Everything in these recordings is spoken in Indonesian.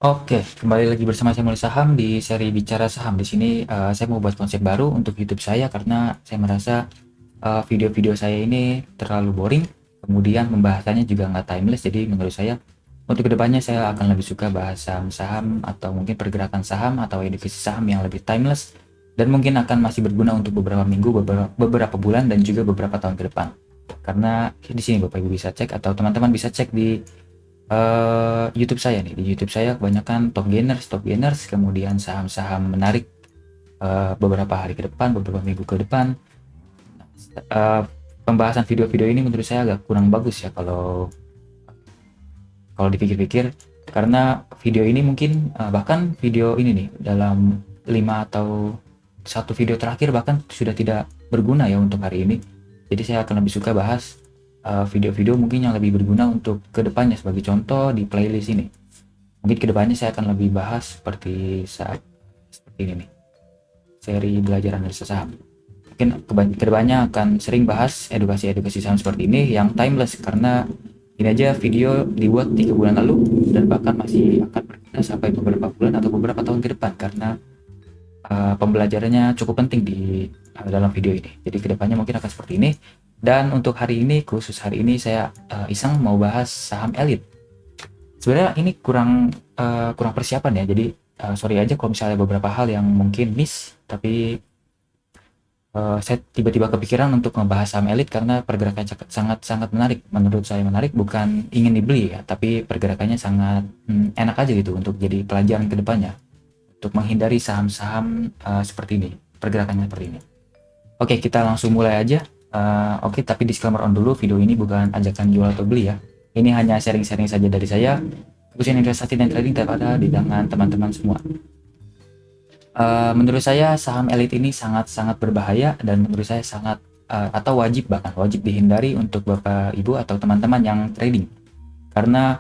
Oke, kembali lagi bersama saya Mulai Saham di seri Bicara Saham. Di sini saya mau buat konsep baru untuk YouTube saya karena saya merasa video-video saya ini terlalu boring. Kemudian pembahasannya juga nggak timeless. Jadi menurut saya untuk kedepannya saya akan lebih suka bahas saham-saham atau mungkin pergerakan saham atau edukasi saham yang lebih timeless dan mungkin akan masih berguna untuk beberapa minggu, beberapa bulan dan juga beberapa tahun ke depan. Karena di sini Bapak Ibu bisa cek atau teman-teman bisa cek di YouTube saya nih. Di YouTube saya kebanyakan top gainers, kemudian saham-saham menarik beberapa hari ke depan, beberapa minggu ke depan. Eh, Pembahasan video-video ini menurut saya agak kurang bagus ya kalau kalau dipikir-pikir, karena video ini mungkin bahkan video ini nih dalam 5 atau satu video terakhir bahkan sudah tidak berguna ya untuk hari ini. Jadi saya akan lebih suka bahas video-video mungkin yang lebih berguna untuk kedepannya. Sebagai contoh di playlist ini, mungkin kedepannya saya akan lebih bahas seperti ini nih, seri belajar analisa saham. Mungkin kedepannya akan sering bahas edukasi saham seperti ini yang timeless, karena ini aja video dibuat 3 bulan lalu dan bahkan masih akan berguna sampai beberapa bulan atau beberapa tahun ke depan, karena pembelajarannya cukup penting di dalam video ini. Jadi kedepannya mungkin akan seperti ini. Dan untuk hari ini, khusus hari ini saya iseng mau bahas saham elit. Sebenarnya ini kurang persiapan ya. Jadi sorry aja kalau misalnya beberapa hal yang mungkin miss, tapi saya tiba-tiba kepikiran untuk membahas saham elit karena pergerakannya sangat-sangat menarik. Menurut saya menarik, bukan ingin dibeli ya, tapi pergerakannya sangat enak aja gitu untuk jadi pelajaran ke depannya, untuk menghindari saham-saham seperti ini, pergerakannya seperti ini. Oke, kita langsung mulai aja. Oke, tapi disclaimer on dulu, video ini bukan ajakan jual atau beli ya. Ini hanya sharing-sharing saja dari saya. Khususnya investasi dan trading tetap ada di tangan teman-teman semua. Menurut saya saham elit ini sangat-sangat berbahaya dan menurut saya sangat atau bahkan wajib dihindari untuk Bapak Ibu atau teman-teman yang trading. Karena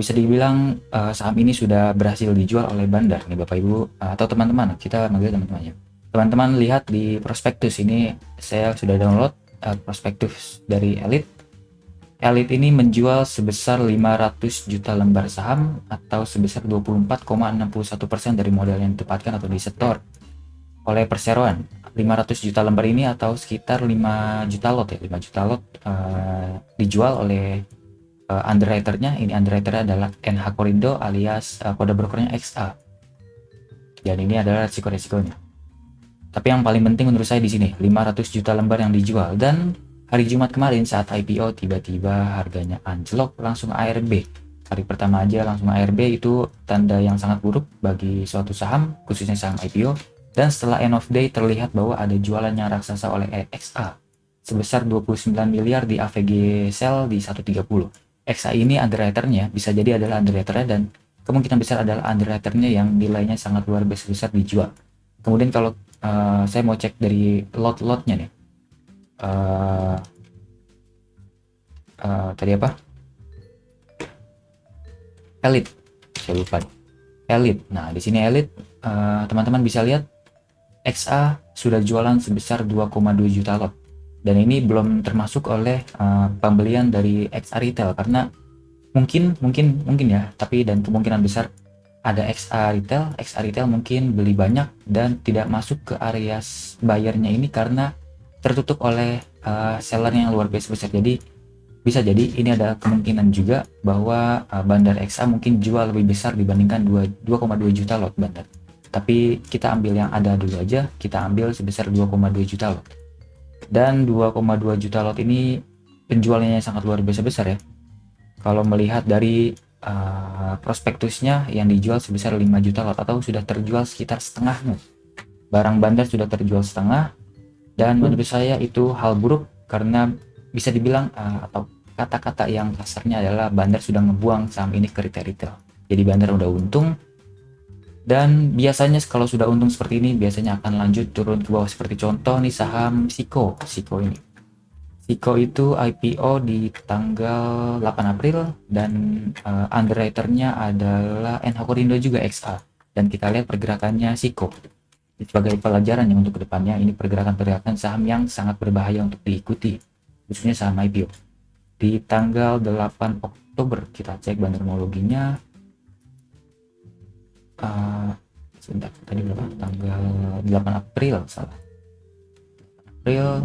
bisa dibilang saham ini sudah berhasil dijual oleh bandar nih Bapak Ibu atau teman-teman. Kita manggil teman-temannya. Teman-teman lihat di prospektus ini, saya sudah download prospektus dari elit. Elit ini menjual sebesar 500 juta lembar saham atau sebesar 24,61% dari modal yang ditempatkan atau disetor oleh perseroan. 500 juta lembar ini atau sekitar 5 juta lot ya, 5 juta lot dijual oleh underwriternya. Ini underwriternya adalah NH Korindo alias kode brokernya XA. Dan ini adalah resiko-resikonya. Tapi yang paling penting menurut saya di sini 500 juta lembar yang dijual. Dan hari Jumat kemarin saat IPO tiba-tiba harganya anjlok langsung ARB. Hari pertama aja langsung ARB, itu tanda yang sangat buruk bagi suatu saham, khususnya saham IPO. Dan setelah end of day terlihat bahwa ada jualan yang raksasa oleh XA sebesar 29 miliar di AVG sell di 130. XA ini underwriternya bisa jadi adalah underwriternya dan kemungkinan besar adalah underwriternya yang nilainya sangat luar biasa besar dijual. Kemudian kalau saya mau cek dari lot-lotnya nih. Tadi apa? Elit. Saya lupa. Elit. Nah, di sini elit, teman-teman bisa lihat XA sudah jualan sebesar 2,2 juta lot. Dan ini belum termasuk oleh pembelian dari XA retail, karena mungkin ya, tapi dan kemungkinan besar ada XA retail mungkin beli banyak dan tidak masuk ke area bayarnya ini karena tertutup oleh seller yang luar biasa besar. Jadi bisa jadi ini ada kemungkinan juga bahwa bandar XA mungkin jual lebih besar dibandingkan 2,2 juta lot bandar. Tapi kita ambil yang ada dulu aja, kita ambil sebesar 2,2 juta lot. Dan 2,2 juta lot ini penjualannya sangat luar biasa besar ya. Kalau melihat dari prospektusnya yang dijual sebesar 5 juta lot atau sudah terjual sekitar setengahnya. Barang bandar sudah terjual setengah, dan menurut saya itu hal buruk karena bisa dibilang atau kata-kata yang kasarnya adalah bandar sudah ngebuang saham ini ke retail. Jadi bandar udah untung, dan biasanya kalau sudah untung seperti ini biasanya akan lanjut turun ke bawah, seperti contoh nih saham Siko ini. Siko itu IPO di tanggal 8 April dan underwriternya adalah NH Korindo juga XA. Dan kita lihat pergerakannya Siko sebagai pelajaran yang untuk kedepannya. Ini pergerakan saham yang sangat berbahaya untuk diikuti, khususnya saham IPO. Di tanggal 8 Oktober kita cek bandarmologinya. sebentar, tadi berapa, tanggal 8 April salah, April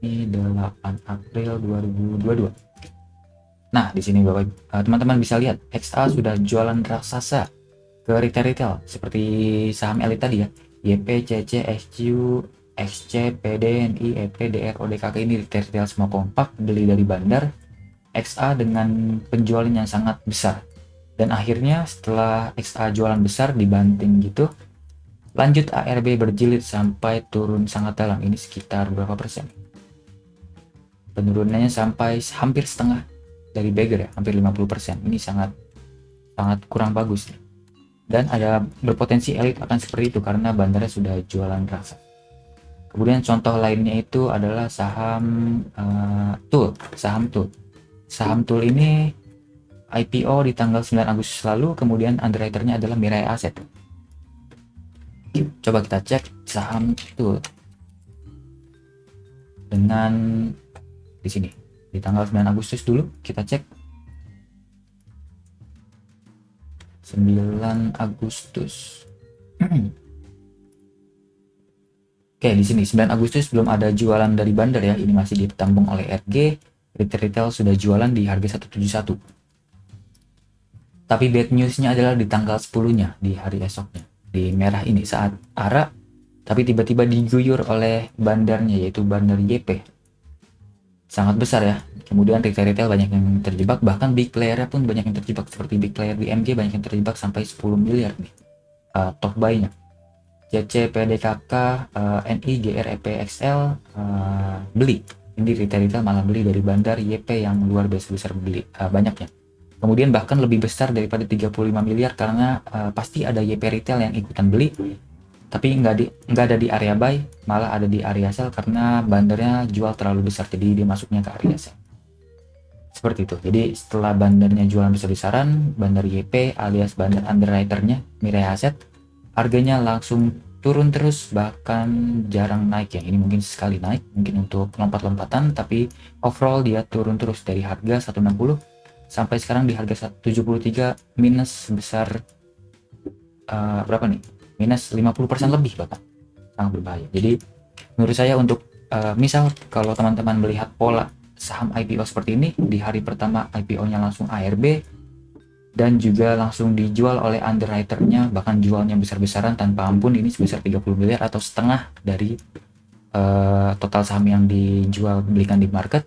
ini 8 April 2022. Nah, di sini Bapak teman-teman bisa lihat XA sudah jualan raksasa ke retail seperti saham elit tadi ya. YP, CC, XQ, XC, PDNI, EP, DR, ODKK ini retail semua kompak beli dari bandar. XA dengan penjualan yang sangat besar. Dan akhirnya setelah XA jualan besar dibanting gitu, lanjut ARB berjilid sampai turun sangat dalam. Ini sekitar berapa persen? Penurunannya sampai hampir setengah dari Bagger ya, hampir 50%. Ini sangat kurang bagus nih. Dan ada berpotensi elit akan seperti itu karena bandarnya sudah jualan rasa. Kemudian contoh lainnya itu adalah saham Tool, saham Tool ini IPO di tanggal 9 Agustus lalu, kemudian underwriternya adalah Mirai Asset. Coba kita cek saham Tool dengan di sini di tanggal 9 Agustus dulu, kita cek 9 Agustus. Oke, di sini 9 Agustus belum ada jualan dari bandar ya. Ini masih ditambung oleh RG. Retail sudah jualan di harga 171. Tapi bad newsnya adalah di tanggal 10-nya, di hari esoknya. Di merah ini saat ARA, tapi tiba-tiba diguyur oleh bandarnya, yaitu bandar YP. Sangat besar ya. Kemudian retail banyak yang terjebak, bahkan big player pun banyak yang terjebak, seperti big player BMG banyak yang terjebak sampai 10 miliar nih top buy-nya. CC, PDKK, NI, GR, EP, XL beli. Ini retail malah beli dari bandar YP yang luar biasa besar beli banyaknya. Kemudian bahkan lebih besar daripada 35 miliar karena pasti ada YP retail yang ikutan beli. Tapi nggak ada di area buy, malah ada di area sell karena bandarnya jual terlalu besar, jadi dia masuknya ke area sell. Seperti itu. Jadi setelah bandarnya jualan besar-besaran, bandar YP alias bandar underwriternya Mirai Asset, harganya langsung turun terus, bahkan jarang naik ya. Ini mungkin sekali naik, mungkin untuk lompat-lompatan, tapi overall dia turun terus dari harga 160 sampai sekarang di harga 173, minus sebesar berapa nih? Minus 50% lebih Bapak. Sangat berbahaya. Jadi menurut saya untuk misal kalau teman-teman melihat pola saham IPO seperti ini, di hari pertama IPO-nya langsung ARB dan juga langsung dijual oleh underwriternya, bahkan jualnya besar-besaran tanpa ampun, ini sebesar 30 miliar atau setengah dari total saham yang dijual belikan di market.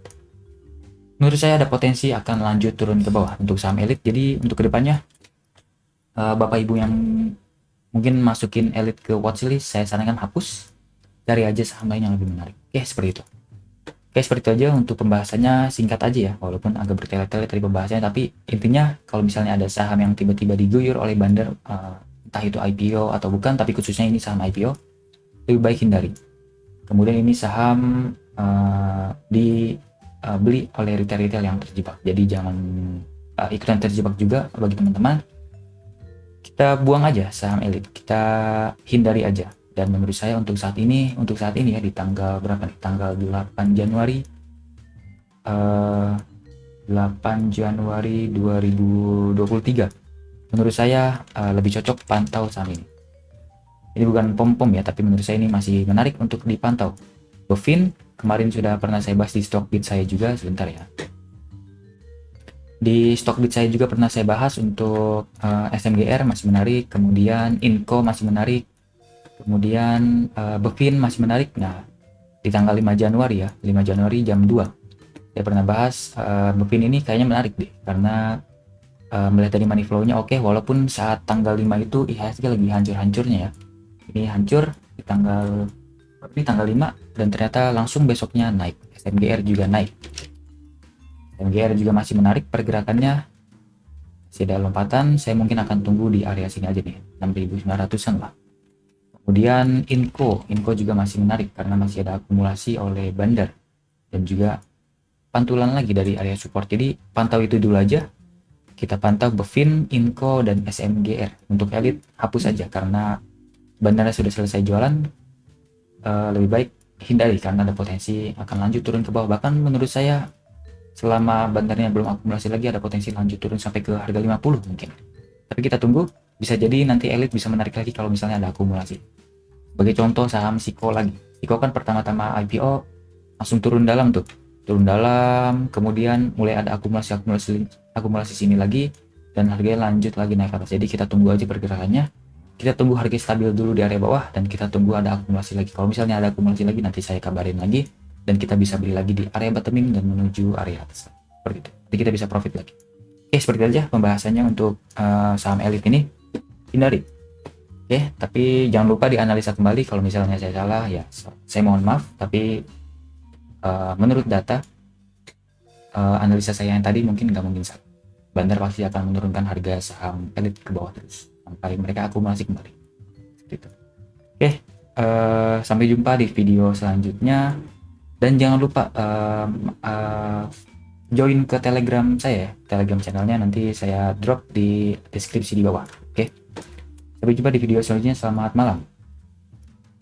Menurut saya ada potensi akan lanjut turun ke bawah untuk saham elit. Jadi untuk kedepannya Bapak Ibu yang mungkin masukin elit ke watchlist, saya sarankan hapus, cari aja saham lain yang lebih menarik. Oke, seperti itu. Oke, seperti itu aja untuk pembahasannya, singkat aja ya, walaupun agak bertele-tele tadi pembahasannya, tapi intinya kalau misalnya ada saham yang tiba-tiba diguyur oleh bandar, entah itu IPO atau bukan, tapi khususnya ini saham IPO, lebih baik hindari. Kemudian ini saham dibeli oleh retail yang terjebak, jadi jangan ikutan terjebak juga bagi teman-teman. Kita buang aja saham elit, kita hindari aja. Dan menurut saya untuk saat ini ya, di tanggal berapa nih? Tanggal 8 Januari 2023. Menurut saya lebih cocok pantau saham ini. Ini bukan pom-pom ya, tapi menurut saya ini masih menarik untuk dipantau. Bovin kemarin sudah pernah saya bahas di Stockbit saya juga, sebentar ya. Di Stockbit saya juga pernah saya bahas untuk SMGR masih menarik, kemudian Inco masih menarik, kemudian Bevin masih menarik. Nah, di tanggal 5 Januari ya, 5 Januari jam 2 saya pernah bahas Bevin ini kayaknya menarik deh, karena melihat dari money flow-nya oke, walaupun saat tanggal 5 itu IHSG lagi hancur-hancurnya ya. Ini hancur di tanggal 5 dan ternyata langsung besoknya naik. SMGR juga naik. MGR juga masih menarik pergerakannya, masih ada lompatan. Saya mungkin akan tunggu di area sini aja nih, 6.900an lah. Kemudian Inco juga masih menarik karena masih ada akumulasi oleh bandar dan juga pantulan lagi dari area support. Jadi pantau itu dulu aja. Kita pantau Bevin, Inco, dan SMGR. Untuk elit hapus aja karena bandarnya sudah selesai jualan. Lebih baik hindari karena ada potensi akan lanjut turun ke bawah. Bahkan menurut saya selama bandarnya belum akumulasi lagi ada potensi lanjut turun sampai ke harga 50 mungkin. Tapi kita tunggu. bisa jadi nanti elit bisa menarik lagi kalau misalnya ada akumulasi. Sebagai contoh saham Siko lagi. Siko kan pertama-tama IPO langsung turun dalam tuh. Turun dalam, kemudian mulai ada akumulasi sini lagi, dan harganya lanjut lagi naik ke atas. Jadi kita tunggu aja pergerakannya. Kita tunggu harga stabil dulu di area bawah, dan kita tunggu ada akumulasi lagi. Kalau misalnya ada akumulasi lagi, nanti saya kabarin lagi, dan kita bisa beli lagi di area bottoming dan menuju area atas. Seperti itu. Jadi kita bisa profit lagi. Oke, seperti itu aja pembahasannya untuk saham elit ini. Hindari. Oke, tapi jangan lupa dianalisa kembali. Kalau misalnya saya salah, ya saya mohon maaf. Tapi menurut data analisa saya yang tadi mungkin nggak mungkin salah. Bandar pasti akan menurunkan harga saham elit ke bawah terus sampai mereka akumulasi kembali. Seperti itu. Oke, sampai jumpa di video selanjutnya. Dan jangan lupa join ke Telegram saya, Telegram channelnya nanti saya drop di deskripsi di bawah. Oke. Sampai jumpa di video selanjutnya. Selamat malam.